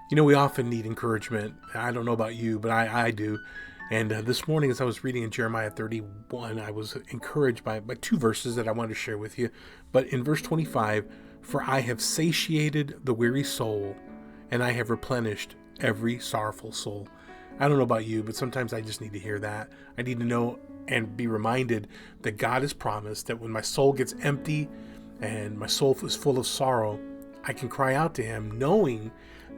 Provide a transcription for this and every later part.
We often need encouragement. I don't know about you, but I do. And this morning, as I was reading in Jeremiah 31, I was encouraged by two verses that I wanted to share with you. But in verse 25, for I have satiated the weary soul, and I have replenished every sorrowful soul. I don't know about you, but sometimes I just need to hear that. I need to know and be reminded that God has promised that when my soul gets empty and my soul is full of sorrow, I can cry out to Him, knowing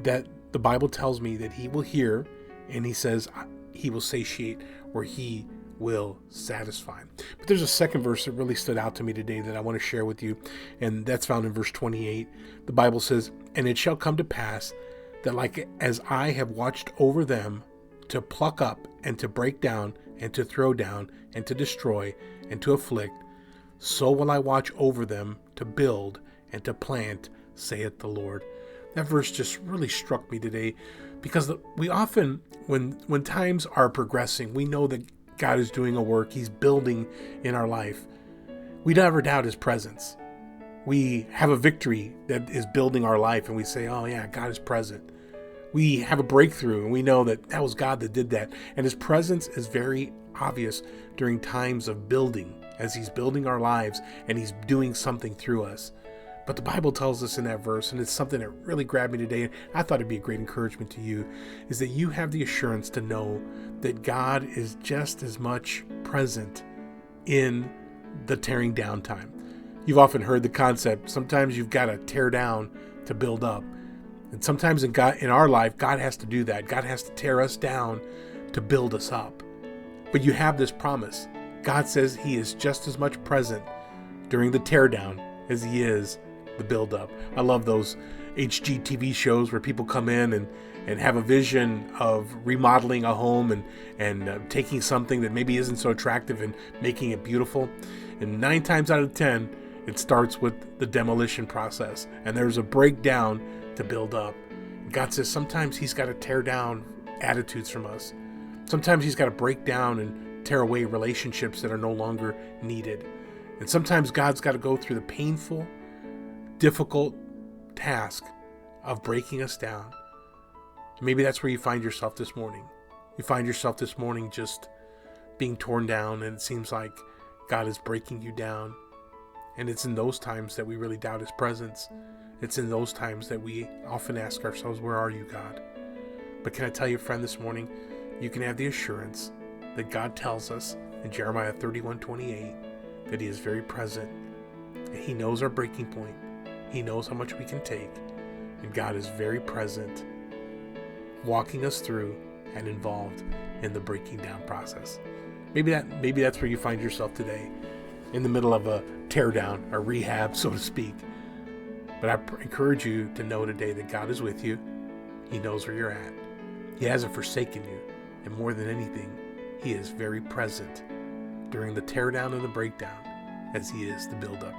that the Bible tells me that He will hear, and He says He will satiate, or He will satisfy. But there's a second verse that really stood out to me today that I want to share with you, and that's found in verse 28. The Bible says, and it shall come to pass that like as I have watched over them to pluck up and to break down and to throw down and to destroy and to afflict, so will I watch over them to build and to plant, saith the Lord. That verse just really struck me today, because we often, when times are progressing, we know that God is doing a work. He's building in our life. We never doubt His presence. We have a victory that is building our life, and we say, oh yeah, God is present. We have a breakthrough, and we know that was God that did that. And His presence is very obvious during times of building, as He's building our lives and He's doing something through us. But the Bible tells us in that verse, and it's something that really grabbed me today, and I thought it'd be a great encouragement to you, is that you have the assurance to know that God is just as much present in the tearing down time. You've often heard the concept, sometimes you've got to tear down to build up. And sometimes in our life, God has to do that. God has to tear us down to build us up. But you have this promise. God says He is just as much present during the tear down as He is the build up. I love those HGTV shows where people come in and have a vision of remodeling a home and taking something that maybe isn't so attractive and making it beautiful. And 9 times out of 10, it starts with the demolition process. And there's a breakdown to build up. God says sometimes He's got to tear down attitudes from us. Sometimes He's got to break down and tear away relationships that are no longer needed. And sometimes God's got to go through the painful, difficult task of breaking us down. Maybe that's where you find yourself this morning. You find yourself this morning just being torn down, and it seems like God is breaking you down. And it's in those times that we really doubt His presence. It's in those times that we often ask ourselves, where are you, God? But can I tell you, friend, this morning, you can have the assurance that God tells us in Jeremiah 31:28 that He is very present. He knows our breaking point. He knows how much we can take. And God is very present, walking us through and involved in the breaking down process. Maybe that's where you find yourself today, in the middle of a tear down, a rehab, so to speak. But I encourage you to know today that God is with you. He knows where you're at. He hasn't forsaken you. And more than anything, He is very present during the tear down and the breakdown, as He is the build up.